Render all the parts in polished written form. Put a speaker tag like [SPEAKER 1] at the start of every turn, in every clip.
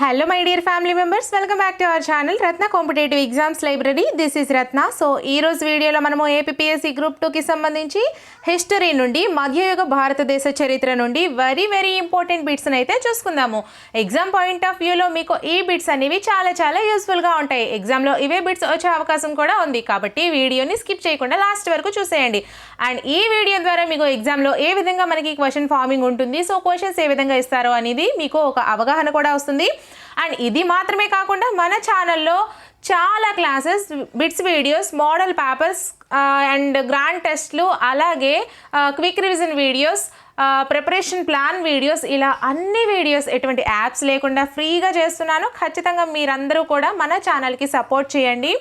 [SPEAKER 1] Hello my dear family members, welcome back to our channel Ratna Competitive Exams Library. This is Ratna. So ee roju video lo manamu APPSC Group 2 ki sambandhinchi history nundi madhyayuga bharatadesha charitra nundi very important bits ni aithe chusukundamu. Exam point of view lo meeku ee bits anivi chaala useful ga untayi. Exam lo ive bits vache avakasam kuda undi kabatti video ni skip cheyakunda last varaku chuseyandi. And ee video ద్వారా మీకు exam లో ఏ విధంగా మనకి question farming ఉంటుంది, so questions ఏ విధంగా ఇస్తారో అనేది మీకు ఒక అవగాహన కూడా వస్తుంది. అండ్ ఇది మాత్రమే కాకుండా మన ఛానల్లో చాలా classes, bits videos, model papers and grand టెస్ట్లు, అలాగే quick revision videos, preparation plan videos, ఇలా అన్ని వీడియోస్ ఎటువంటి యాప్స్ లేకుండా ఫ్రీగా చేస్తున్నాను. ఖచ్చితంగా మీరందరూ కూడా మన ఛానల్కి సపోర్ట్ చేయండి.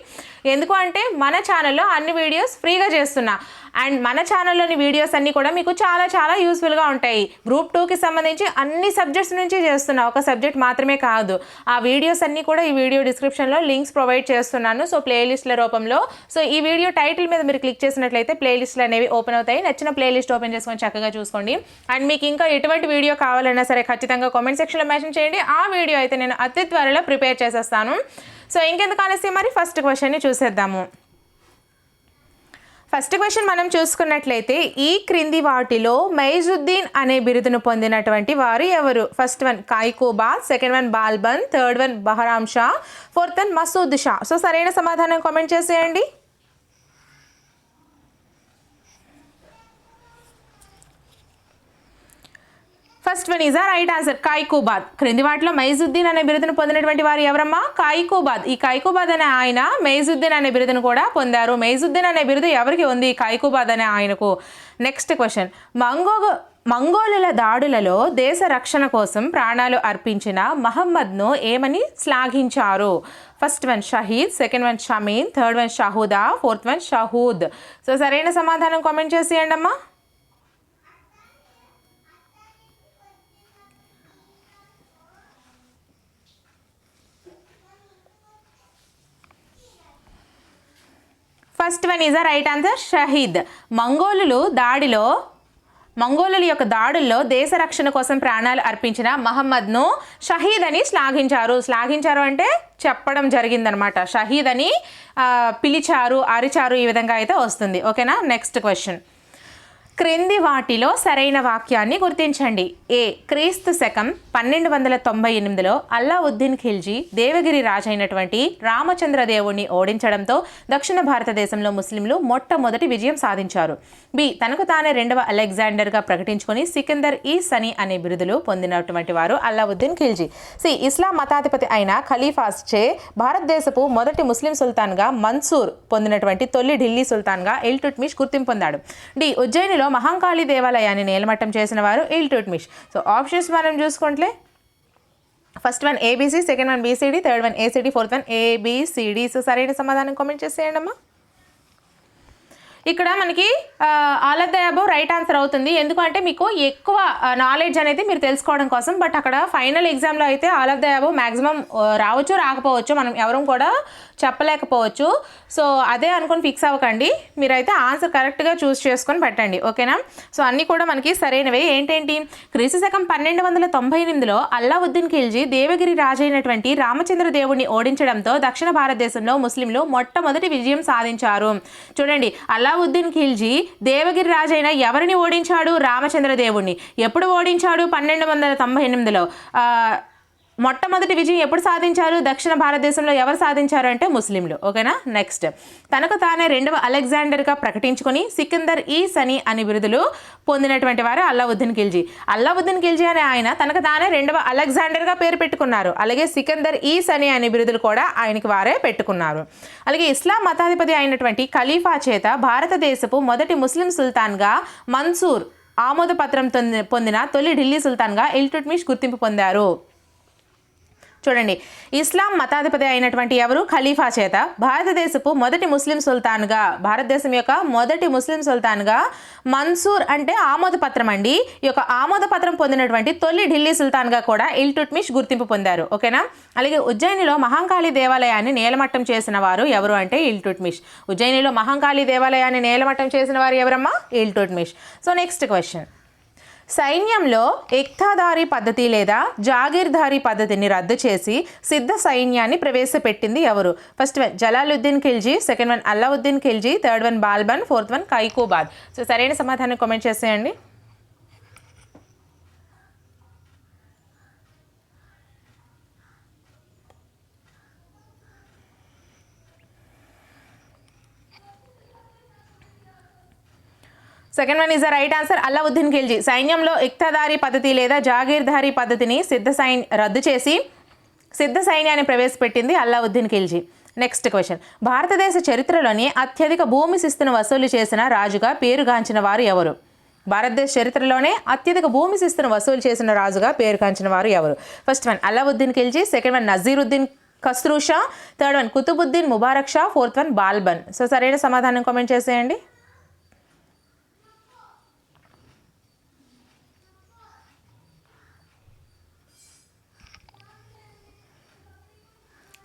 [SPEAKER 1] ఎందుకు అంటే మన ఛానల్లో అన్ని వీడియోస్ ఫ్రీగా చేస్తున్నా. అండ్ మన ఛానల్లోని వీడియోస్ అన్నీ కూడా మీకు చాలా యూస్ఫుల్గా ఉంటాయి. గ్రూప్ 2కి సంబంధించి అన్ని సబ్జెక్ట్స్ నుంచి చేస్తున్నా, ఒక సబ్జెక్ట్ మాత్రమే కాదు. ఆ వీడియోస్ అన్నీ కూడా ఈ వీడియో డిస్క్రిప్షన్లో లింక్స్ ప్రొవైడ్ చేస్తున్నాను, సో ప్లేలిస్ట్ల రూపంలో. సో ఈ వీడియో టైటిల్ మీద మీరు క్లిక్ చేసినట్లయితే ప్లేలిస్ట్లు అనేవి ఓపెన్ అవుతాయి. నచ్చిన ప్లేలిస్ట్ ఓపెన్ చేసుకొని చక్కగా చూసుకోండి. అండ్ మీకు ఇంకా ఎటువంటి వీడియో కావాలన్నా సరే ఖచ్చితంగా కామెంట్ సెక్షన్లో మెన్షన్ చేయండి. ఆ వీడియో అయితే నేను అతి త్వరలో ప్రిపేర్ చేసేస్తాను. సో ఇంకెందుకు ఆలస్యం, మరి ఫస్ట్ క్వశ్చన్ని చూసేద్దాము. ఫస్ట్ క్వశ్చన్ మనం చూసుకున్నట్లయితే, ఈ క్రింది వాటిలో మైజుద్దీన్ అనే బిరుదును పొందినటువంటి వారు ఎవరు? First one Kaikobad, second one Balban, third one Bahram Shah, fourth one Masud Shah. So సరైన సమాధానం కామెంట్ చేసేయండి. First one is a right answer, Kaikobad. క్రింది వాటిలో మైజుద్దీన్ అనే బిరుదును పొందినటువంటి వారు ఎవరమ్మా? కాయికోబాద్. ఈ కాయికోబాద్ అనే ఆయన మైజుద్దీన్ అనే బిరుదును కూడా పొందారు. మైజుద్దీన్ అనే బిరుదు ఎవరికి ఉంది? కాయికోబాద్ అనే ఆయనకు. నెక్స్ట్ క్వశ్చన్, మంగోలుల దాడులలో దేశ రక్షణ కోసం ప్రాణాలు అర్పించిన మహమ్మద్ను ఏమని శ్లాఘించారు? ఫస్ట్ వన్ షహీద్, సెకండ్ వన్ షమీన్, థర్డ్ వన్ షహూదా, ఫోర్త్ వన్ షహూద్. సో సరైన సమాధానం కామెంట్ చేసేయండి అమ్మా. First one is a right answer, షహీద్. మంగోలుల యొక్క దాడుల్లో దేశ రక్షణ కోసం ప్రాణాలు అర్పించిన మహమ్మద్ను షహీద్ అని శ్లాఘించారు అంటే చెప్పడం జరిగిందనమాట. షహీద్ అని పిలిచారు, అరిచారు, ఈ విధంగా అయితే వస్తుంది. ఓకేనా? నెక్స్ట్ క్వశ్చన్, క్రింది వాటిలో సరైన వాక్యాన్ని గుర్తించండి. ఏ, క్రీస్తు శకం 1298లో అల్లావుద్దీన్ ఖిల్జీ దేవగిరి రాజైనటువంటి రామచంద్రదేవుణ్ణి ఓడించడంతో దక్షిణ భారతదేశంలో ముస్లింలు మొట్టమొదటి విజయం సాధించారు. బి, తనకు తానే రెండవ అలెగ్జాండర్గా ప్రకటించుకొని సికిందర్ ఈ సని అనే బిరుదులు పొందినటువంటి వారు అల్లావుద్దీన్ ఖిల్జీ. సి, ఇస్లాం మతాధిపతి అయిన ఖలీఫాస్చే భారతదేశపు మొదటి ముస్లిం సుల్తాన్గా మన్సూర్ పొందినటువంటి తొలి ఢిల్లీ సుల్తాన్గా ఇల్టుట్మిష్ గుర్తింపు పొందాడు. డి, ఉజ్జయినిలో మహంకాళి దేవాలయాన్ని నేలమట్టం చేసిన వారు ఇల్టుట్మిష్. సో ఆప్షన్స్ మనం చూసుకుంటే first one A B C, second one B C D, third one A C D, fourth one A B C D. So సరైన సమాధానం కామెంట్ చేసేయండి అమ్మా. ఇక్కడ మనకి all of the above right answer అవుతుంది. ఎందుకంటే మీకు ఎక్కువ నాలెడ్జ్ అనేది మీరు తెలుసుకోవడం కోసం. బట్ అక్కడ ఫైనల్ ఎగ్జామ్లో అయితే all of the above maximum రావచ్చు, రాకపోవచ్చు, మనం ఎవరం కూడా చెప్పలేకపోవచ్చు. సో అదే అనుకొని ఫిక్స్ అవ్వకండి, మీరైతే ఆన్సర్ కరెక్ట్గా చూస్ చేసుకొని పెట్టండి. ఓకేనా? సో అన్నీ కూడా మనకి సరైనవే. ఏంటేంటి? క్రీస్తు శకం 1298లో అల్లావుద్దీన్ ఖిల్జీ దేవగిరి రాజైనటువంటి రామచంద్ర దేవుణ్ణి ఓడించడంతో దక్షిణ భారతదేశంలో ముస్లింలు మొట్టమొదటి విజయం సాధించారు. చూడండి, అల్లావుద్దీన్ ఖిల్జీ దేవగిరి రాజైన ఎవరిని ఓడించాడు? రామచంద్ర దేవుణ్ణి. ఎప్పుడు ఓడించాడు? 1298లో. మొట్టమొదటి విజయం ఎప్పుడు సాధించారు? దక్షిణ భారతదేశంలో ఎవరు సాధించారు అంటే ముస్లింలు. ఓకేనా? నెక్స్ట్, తనకు తానే రెండవ అలెగ్జాండర్గా ప్రకటించుకొని సికిందర్ ఈ సని అనే బిరుదులు పొందినటువంటి వారు అల్లావుద్దీన్ ఖిల్జీ. అల్లావుద్దీన్ ఖిల్జీ అనే ఆయన తనకు తానే రెండవ అలెగ్జాండర్గా పేరు పెట్టుకున్నారు. అలాగే సికిందర్ ఈ సని అనే బిరుదులు కూడా ఆయనకి వారే పెట్టుకున్నారు. అలాగే ఇస్లాం మతాధిపతి అయినటువంటి ఖలీఫా చేత భారతదేశపు మొదటి ముస్లిం సుల్తాన్గా మన్సూర్ ఆమోద పత్రం పొందిన తొలి ఢిల్లీ సుల్తాన్గా ఇల్టుట్మిష్ గుర్తింపు పొందారు. చూడండి, ఇస్లాం మతాధిపతి అయినటువంటి ఎవరు? ఖలీఫా చేత భారతదేశపు మొదటి ముస్లిం సుల్తాన్గా, భారతదేశం యొక్క మొదటి ముస్లిం సుల్తాన్గా మన్సూర్ అంటే ఆమోద పత్రం అండి. ఈ యొక్క ఆమోద పత్రం పొందినటువంటి తొలి ఢిల్లీ సుల్తాన్గా కూడా ఇల్టుట్మిష్ గుర్తింపు పొందారు. ఓకేనా? అలాగే ఉజ్జయినిలో మహంకాళి దేవాలయాన్ని నేలమట్టం చేసిన వారు ఎవరు అంటే ఇల్టుట్మిష్. ఉజ్జయినిలో మహంకాళి దేవాలయాన్ని నేలమట్టం చేసిన వారు ఎవరమ్మా? ఇల్టుట్మిష్. సో నెక్స్ట్ క్వశ్చన్, సైన్యంలో ఇక్తాదారీ పద్ధతి లేదా జాగీర్దారీ పద్ధతిని రద్దు చేసి సిద్ధ సైన్యాన్ని ప్రవేశపెట్టింది ఎవరు? First one Jalaluddin Khilji, second one Alauddin Khilji, third one Balban, fourth one Kaikobad. So సరైన సమాధానం కామెంట్ చేసేయండి. Second one is the right answer. Alauddin Khilji సైన్యంలో ఇక్తాదారీ పద్ధతి లేదా జాగీర్దారీ పద్ధతిని రద్దు చేసి సిద్ధ సైన్యాన్ని ప్రవేశపెట్టింది అల్లావుద్దీన్ ఖిల్జీ. Next question. భారతదేశ చరిత్రలోని అత్యధిక భూమి శిస్తును వసూలు చేసిన రాజుగా పేరుగాంచిన వారు ఎవరు? భారతదేశ చరిత్రలోనే అత్యధిక భూమి శిస్తును వసూలు చేసిన రాజుగా పేరుగాంచిన వారు ఎవరు? First one Alauddin Khilji, second one Nasiruddin Khusro Shah, third one Qutbuddin Mubarak Shah, fourth one Balban. So సరైన సమాధానం కామెంట్ చేసేయండి.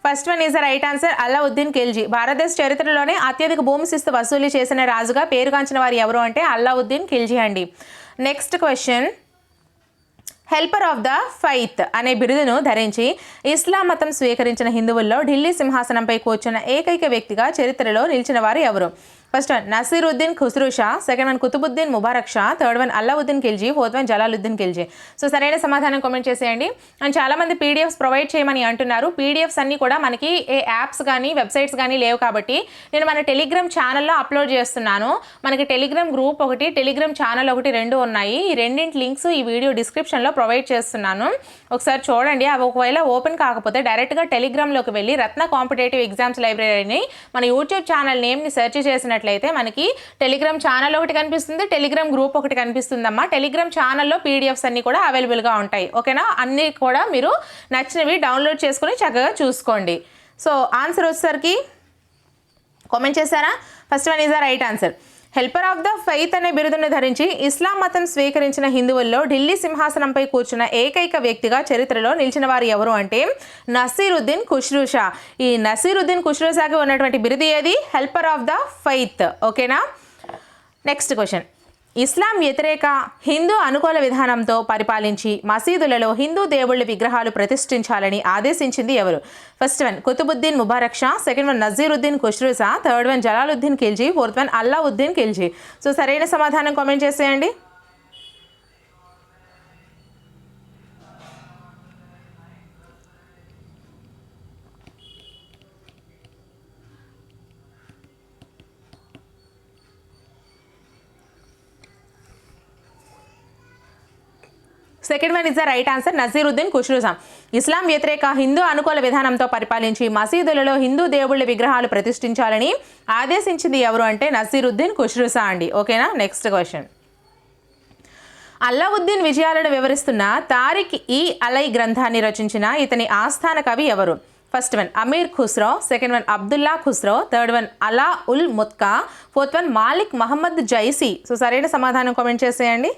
[SPEAKER 1] First one is the right answer. Alauddin Khilji భారతదేశ చరిత్రలోనే అత్యధిక భూమి శిస్తు వసూలు చేసిన రాజుగా పేరుగాంచిన వారు ఎవరు అంటే అల్లావుద్దీన్ ఖిల్జీ అండి. Next question. Helper of the faith అనే బిరుదును ధరించి ఇస్లాం మతం స్వీకరించిన హిందువుల్లో ఢిల్లీ సింహాసనంపై కూర్చున్న ఏకైక వ్యక్తిగా చరిత్రలో నిలిచిన వారు ఎవరు? First one Nasiruddin Khusro Shah, second one Qutbuddin Mubarak Shah, third one Alauddin Khilji, fourth one Jalaluddin Khilji. So సరైన సమాధానం కామెంట్ చేసేయండి. అండ్ చాలామంది పీడిఎఫ్స్ ప్రొవైడ్ చేయమని అంటున్నారు. పీడిఎఫ్స్ అన్నీ కూడా మనకి ఏ యాప్స్ కానీ వెబ్సైట్స్ కానీ లేవు కాబట్టి నేను మన టెలిగ్రామ్ ఛానల్లో అప్లోడ్ చేస్తున్నాను. మనకి టెలిగ్రామ్ గ్రూప్ ఒకటి, టెలిగ్రామ్ ఛానల్ ఒకటి, రెండు ఉన్నాయి. ఈ రెండింటి లింక్స్ ఈ వీడియో డిస్క్రిప్షన్లో ప్రొవైడ్ చేస్తున్నాను. ఒకసారి చూడండి. అవి ఒకవేళ ఓపెన్ కాకపోతే డైరెక్ట్గా టెలిగ్రామ్లోకి వెళ్ళి రత్న కాంపిటేటివ్ ఎగ్జామ్స్ లైబ్రరీని మన యూట్యూబ్ ఛానల్ నేమ్ని సెర్చ్ చేసినట్లయితే మనకి టెలిగ్రామ్ ఛానల్ ఒకటి కనిపిస్తుంది, టెలిగ్రామ్ గ్రూప్ ఒకటి కనిపిస్తుందమ్మా. టెలిగ్రామ్ ఛానల్లో పీడిఎఫ్స్ అన్నీ కూడా అవైలబుల్గా ఉంటాయి. ఓకేనా? అన్నీ కూడా మీరు నచ్చినవి డౌన్లోడ్ చేసుకుని చక్కగా చూసుకోండి. సో ఆన్సర్ వచ్చేసరికి కామెంట్ చేశారా? First one is the right answer. Helper of the faith అనే బిరుదును ధరించి ఇస్లాం మతం స్వీకరించిన హిందువుల్లో ఢిల్లీ సింహాసనంపై కూర్చున్న ఏకైక వ్యక్తిగా చరిత్రలో నిలిచిన వారు ఎవరు అంటే నసీరుద్దీన్ ఖుస్రూ షా. ఈ నసీరుద్దీన్ ఖుస్రూ షాకి ఉన్నటువంటి బిరుదు ఏది? Helper of the faith. ఓకేనా? Next question. ఇస్లాం వ్యతిరేక హిందూ అనుకూల విధానంతో పరిపాలించి మసీదులలో హిందూ దేవుళ్ళ విగ్రహాలు ప్రతిష్ఠించాలని ఆదేశించింది ఎవరు? First one Qutbuddin Mubarak Shah, second one Nasiruddin Khusro Shah, third one Jalaluddin Khilji, fourth one Alauddin Khilji. So సరైన సమాధానం కామెంట్ చేసేయండి. Second one is the right answer. Nasiruddin Khusro Shah Islam వ్యతిరేక హిందూ అనుకూల విధానంతో పరిపాలించి మసీదులలో హిందూ దేవుళ్ళ విగ్రహాలు ప్రతిష్ఠించాలని ఆదేశించింది ఎవరు అంటే నజీరుద్దీన్ ఖుస్రూ షా అండి. ఓకేనా? Next question. అల్లావుద్దీన్ విజయాలను వివరిస్తున్న తారిక్ ఈ అలై గ్రంథాన్ని రచించిన ఇతని ఆస్థాన కవి ఎవరు? First one Amir Khusro, second one Abdullah Khusro, third one అలా ఉల్ ముత్కా, fourth one Malik Muhammad Jayasi. So సరైన సమాధానం కామెంట్ చేసేయండి.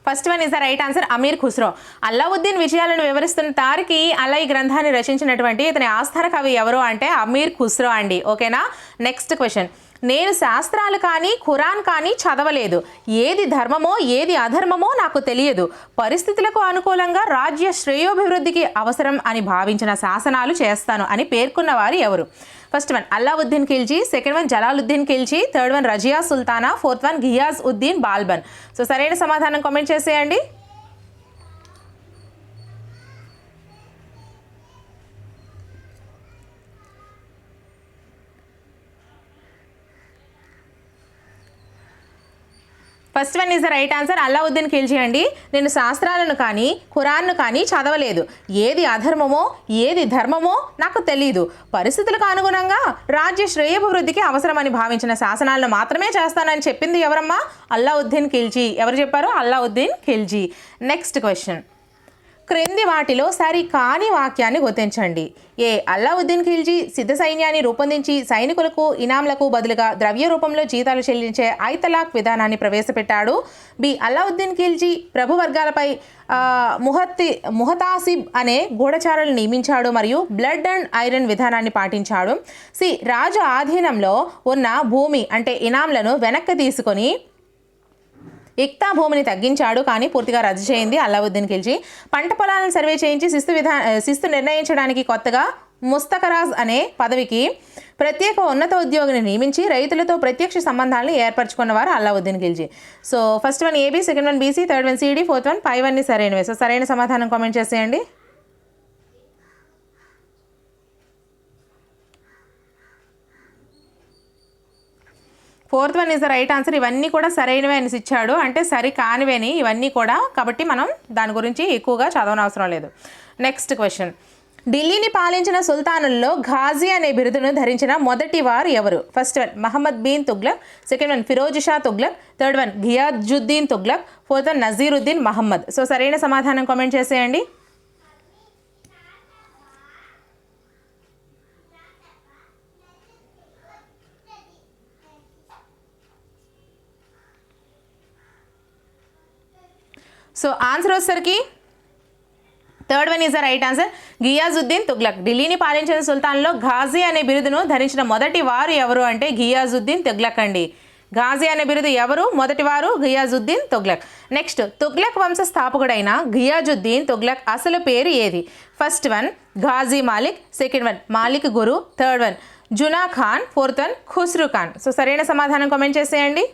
[SPEAKER 1] First one is the right answer. Amir Khusro. Alauddin విజయాలను వివరిస్తున్న తారిక్ ఈ అలై గ్రంథాన్ని రచించినటువంటి ఇతని ఆస్థాన కవి ఎవరు అంటే అమీర్ ఖుస్రో అండి. ఓకేనా? Next question. నేను శాస్త్రాలు కానీ ఖురాన్ కానీ చదవలేదు. ఏది ధర్మమో ఏది అధర్మమో నాకు తెలియదు. పరిస్థితులకు అనుకూలంగా రాజ్య శ్రేయోభివృద్ధికి అవసరం అని భావించిన శాసనాలు చేస్తాను అని పేర్కొన్న వారు ఎవరు? First one Alauddin Khilji, second one Jalaluddin Khilji, third one Razia Sultana, fourth one Ghiyasuddin Balban. So సరైన సమాధానం కామెంట్ చేసేయండి. First one is the right answer. Alauddin Khilji అండి. నేను శాస్త్రాలను కానీ ఖురాన్ను కానీ చదవలేదు. ఏది అధర్మమో ఏది ధర్మమో నాకు తెలియదు. పరిస్థితులకు అనుగుణంగా రాజ్య శ్రేయోభివృద్ధికి అవసరమని భావించిన శాసనాలను మాత్రమే చేస్తానని చెప్పింది ఎవరమ్మా? అల్లావుద్దీన్ ఖిల్జీ. ఎవరు చెప్పారు? అల్లావుద్దీన్ ఖిల్జీ. Next question. క్రింది వాటిలో సరి కాని వాక్యాన్ని గుర్తించండి. ఏ. అల్లావుద్దీన్ ఖిల్జీ సిద్ధ సైన్యాన్ని రూపొందించి సైనికులకు ఇనాంలకు బదులుగా ద్రవ్య రూపంలో జీతాలు చెల్లించే ఐతలాక్ విధానాన్ని ప్రవేశపెట్టాడు. బి. అల్లావుద్దీన్ ఖిల్జీ ప్రభు వర్గాలపై ముహతాసిబ్ అనే గూఢచారులను నియమించాడు మరియు బ్లడ్ అండ్ ఐరన్ విధానాన్ని పాటించాడు. సి. రాజు ఆధీనంలో ఉన్న భూమి అంటే ఇనాంలను వెనక్కి తీసుకొని ఇక్తా భూమిని తగ్గించాడు కానీ పూర్తిగా రద్దు చేయింది అల్లావుద్దీన్ ఖిల్జీ. పంట పొలాలను సర్వే చేయించి శిస్తు నిర్ణయించడానికి కొత్తగా ముస్తకరాజ్ అనే పదవికి ప్రత్యేక ఉన్నత ఉద్యోగిని నియమించి రైతులతో ప్రత్యక్ష సంబంధాలను ఏర్పరచుకున్నవారు Alauddin Khilji. So first one AB, second one BC, third one CD, fourth one పై వన్ సరైనవే. సో సరైన సమాధానం కామెంట్ చేసేయండి. Fourth one is the right answer. ఇవన్నీ కూడా సరైనవే అని ఇచ్చాడు, అంటే సరి కానివేని ఇవన్నీ కూడా, కాబట్టి మనం దాని గురించి ఎక్కువగా చదవనవసరం లేదు. Next question. ఢిల్లీని పాలించిన సుల్తానుల్లో ఘాజీ అనే బిరుదును ధరించిన మొదటి వారు ఎవరు? First one Muhammad bin Tughlaq, second one Firoz Shah Tughlaq, third one Ghiyasuddin Tughlaq, fourth one Nasiruddin Muhammad. So సరైన సమాధానం కామెంట్ చేసేయండి. సో ఆన్సర్ వచ్చేసరికి third one is the right answer, Ghiyasuddin Tughlaq. ఢిల్లీని పాలించిన సుల్తాన్లో ఘాజీ అనే బిరుదును ధరించిన మొదటి వారు ఎవరు అంటే ఘియాజుద్దీన్ తుగ్లక్ అండి. ఘాజీ అనే బిరుదు ఎవరు? మొదటి వారు ఘియాజుద్దీన్ తుగ్లక్. నెక్స్ట్, తుగ్లక్ వంశ స్థాపకుడైన ఘియాజుద్దీన్ తుగ్లక్ అసలు పేరు ఏది? First one Ghazi Malik, second one Malik Guru, third one Juna Khan, fourth one Khusro Khan. So సరైన సమాధానం కామెంట్ చేసేయండి.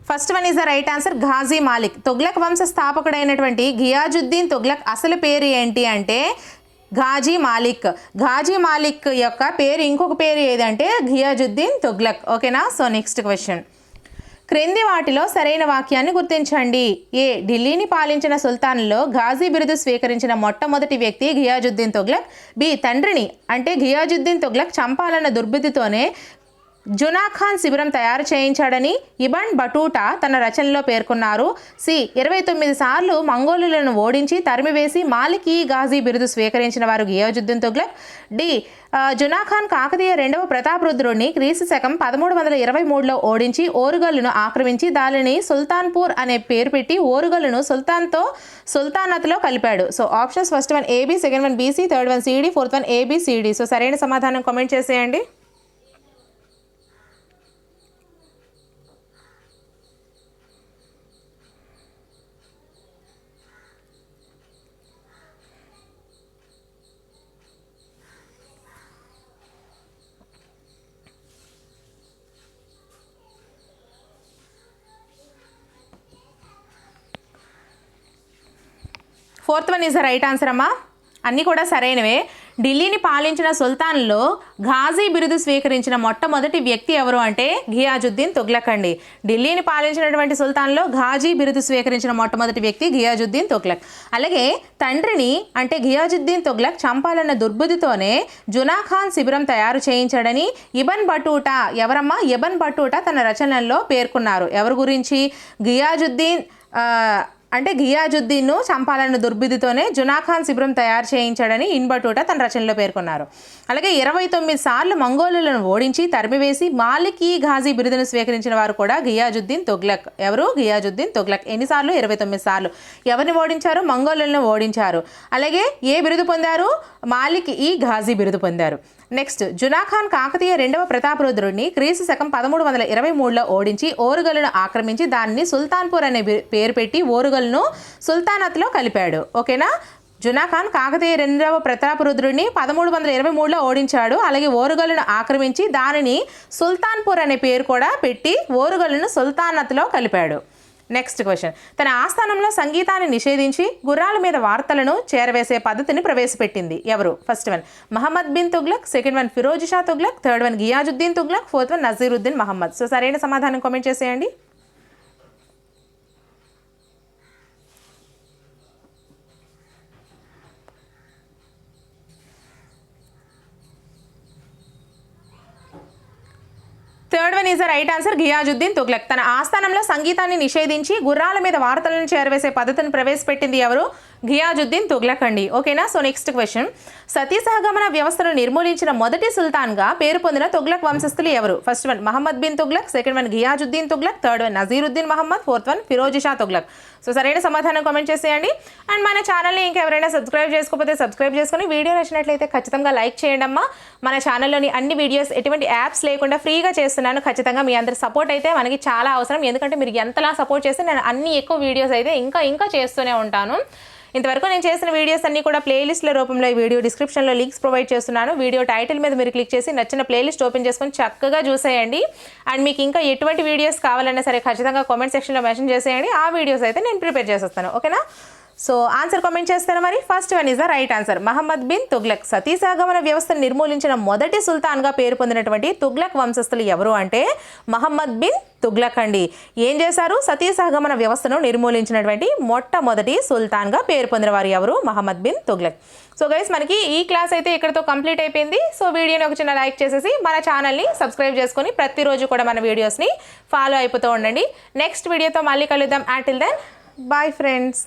[SPEAKER 1] First one is the right answer, Ghazi Malik. Tughlaq వంశ స్థాపకుడైనటువంటి ఘియాజుద్దీన్ తుగ్లక్ అసలు పేరు ఏంటి అంటే ఘాజీ మాలిక్. ఘాజీ మాలిక్ యొక్క పేరు ఇంకొక పేరు ఏదంటే ఘియాజుద్దీన్ తుగ్లక్. ఓకేనా? So next question. క్రింది వాటిలో సరైన వాక్యాన్ని గుర్తించండి. ఏ. ఢిల్లీని పాలించిన సుల్తాన్లో ఘాజీ బిరుదు స్వీకరించిన మొట్టమొదటి వ్యక్తి ఘియాజుద్దీన్ తుగ్లక్. బి. తండ్రిని అంటే ఘియాజుద్దీన్ తుగ్లక్ చంపాలన్న దుర్బుద్ధితోనే జునా ఖాన్ శిబిరం తయారు చేయించాడని ఇబన్ బటూటా తన రచనలో పేర్కొన్నారు. సి. 29 సార్లు మంగోలులను ఓడించి తరిమివేసి మాలికీ ఘాజీ బిరుదు స్వీకరించిన వారు ఘియాజుద్దీన్ తుగ్లక్. డి. జునా ఖాన్ కాకతీయ రెండవ ప్రతాపరుద్రుడిని క్రీస్తు శకం 1323లో ఓడించి ఓరుగల్లును ఆక్రమించి దానిని సుల్తాన్పూర్ అనే పేరు పెట్టి ఓరుగల్లును సుల్తానత్లో కలిపాడు. So options first one AB, second one BC, third one CD, fourth one A B C D. So సరైన సమాధానం కామెంట్ చేసేయండి. Fourth one is the right answer అమ్మా. అన్నీ కూడా సరైనవే. ఢిల్లీని పాలించిన సుల్తాన్లో ఘాజీ బిరుదు స్వీకరించిన మొట్టమొదటి వ్యక్తి ఎవరు అంటే ఘియాజుద్దీన్ తుగ్లక్ అండి. ఢిల్లీని పాలించినటువంటి సుల్తాన్లో ఘాజీ బిరుదు స్వీకరించిన మొట్టమొదటి వ్యక్తి ఘియాజుద్దీన్ తుగ్లక్. అలాగే తండ్రిని అంటే ఘియాజుద్దీన్ తుగ్లక్ చంపాలన్న దుర్బుద్ధితోనే జునా ఖాన్ శిబిరం తయారు చేయించాడని ఇబన్ బటూటా ఎవరమ్మా? ఇబన్ బటూటా తన రచనల్లో పేర్కొన్నారు. ఎవరి గురించి? ఘియాజుద్దీన్ అంటే ఘియాజుద్దీన్ను చంపాలన్న దుర్బుద్ధితోనే జునా ఖాన్ శిబిరం తయారు చేయించాడని ఇబన్ బటూటా తన రచనలో పేర్కొన్నారు. అలాగే 29 సార్లు మంగోలులను ఓడించి తరిమివేసి మాలికీ ఘాజీ బిరుదును స్వీకరించిన వారు కూడా ఘియాజుద్దీన్ తుగ్లక్. ఎవరు? ఘియాజుద్దీన్ తుగ్లక్. ఎన్నిసార్లు? 29 సార్లు. ఎవరిని ఓడించారు? మంగోలులను ఓడించారు. అలాగే ఏ బిరుదు పొందారు? మాలికీ ఘాజీ బిరుదు పొందారు. నెక్స్ట్, జునా ఖాన్ కాకతీయ రెండవ ప్రతాపరుద్రుడిని క్రీస్తు శకం 1323లో ఓడించి ఓరుగల్లును ఆక్రమించి దానిని సుల్తాన్పూర్ అనే పేరు పెట్టి ఓరుగల్లును సుల్తానత్లో కలిపాడు. ఓకేనా? జునా ఖాన్ కాకతీయ రెండవ ప్రతాపరుద్రుడిని 1323లో ఓడించాడు. అలాగే ఓరుగల్లును ఆక్రమించి దానిని సుల్తాన్పూర్ అనే పేరు కూడా పెట్టి ఓరుగల్లును సుల్తానత్లో కలిపాడు. Next question. తన ఆస్థానంలో సంగీతాన్ని నిషేధించి గుర్రాల మీద వార్తలను చేరవేసే పద్ధతిని ప్రవేశపెట్టింది ఎవరు? First one Muhammad bin Tughlaq, second one Firoz Shah Tughlaq, third one Ghiyasuddin Tughlaq, fourth one Nasiruddin Muhammad. So సరైన సమాధానం కామెంట్ చేసేయండి. Third one is the right answer, Ghiyasuddin Tughlaq. తన ఆస్థానంలో సంగీతాన్ని నిషేధించి గుర్రాల మీద వార్తలను చేరవేసే పద్ధతిని ప్రవేశపెట్టింది ఎవరు? ఘియాజుద్దీన్ తుగ్లక్ అండి. ఓకేనా. సో నెక్స్ట్ క్వశ్చన్, సతీ సహగమన వ్యవస్థను నిర్మూలించిన మొదటి సుల్తాన్గా పేరు పొందిన తుగ్లక్ వంశస్థులు ఎవరు? First one Muhammad bin Tughlaq, second one Ghiyasuddin Tughlaq, third one Nasiruddin Muhammad, fourth one Firoz Shah Tughlaq. So సరైన సమాధానం కామెంట్ చేసేయండి. అండ్ మన ఛానల్ని ఇంకెవరైనా సబ్స్క్రైబ్ చేసుకోకపోతే సబ్స్క్రైబ్ చేసుకుని, వీడియో నచ్చినట్లయితే ఖచ్చితంగా లైక్ చేయండి అమ్మా. మన ఛానల్లోని అన్ని వీడియోస్ ఎటువంటి యాప్స్ లేకుండా ఫ్రీగా చేస్తున్నాను. ఖచ్చితంగా మీ అందరి సపోర్ట్ అయితే మనకి చాలా అవసరం. ఎందుకంటే మీరు ఎంతలా సపోర్ట్ చేస్తే నేను అన్ని ఎక్కువ వీడియోస్ అయితే ఇంకా చేస్తూనే ఉంటాను. ఇంతవరకు నేను చేసిన వీడియోస్ అన్ని కూడా ప్లేలిస్ట్ల రూపంలో ఈ వీడియో డిస్క్రిప్షన్లో లింక్స్ ప్రొవైడ్ చేస్తున్నాను. వీడియో టైటిల్ మీద మీరు క్లిక్ చేసి నచ్చిన ప్లేలిస్ట్ ఓపెన్ చేసుకొని చక్కగా చూసేయండి. అండ్ మీకు ఇంకా ఎటువంటి వీడియోస్ కావాలన్నా సరే ఖచ్చితంగా కామెంట్ సెక్షన్లో మెన్షన్ చేసేయండి. ఆ వీడియోస్ అయితే నేను ప్రిపేర్ చేసేస్తాను. ఓకేనా. సో ఆన్సర్ కామెంట్ చేస్తాను మరి. First one is the right answer, Muhammad bin Tughlaq. Sati సహగమన వ్యవస్థను నిర్మూలించిన మొదటి సుల్తాన్గా పేరు పొందినటువంటి తుగ్లక్ వంశస్థులు ఎవరు అంటే మహమ్మద్ బిన్ తుగ్లక్ అండి. ఏం చేశారు? సతీ సహగమన వ్యవస్థను నిర్మూలించినటువంటి మొట్టమొదటి సుల్తాన్గా పేరు పొందిన వారు ఎవరు? మహమ్మద్ బిన్ తుగ్లక్. సో గైస్, మనకి ఈ క్లాస్ అయితే ఇక్కడతో కంప్లీట్ అయిపోయింది. సో వీడియోని ఒక చిన్న లైక్ చేసేసి మన ఛానల్ని సబ్స్క్రైబ్ చేసుకొని ప్రతిరోజు కూడా మన వీడియోస్ని ఫాలో అయిపోతూ ఉండండి. నెక్స్ట్ వీడియోతో మళ్ళీ కలుద్దాం. Until then bye friends.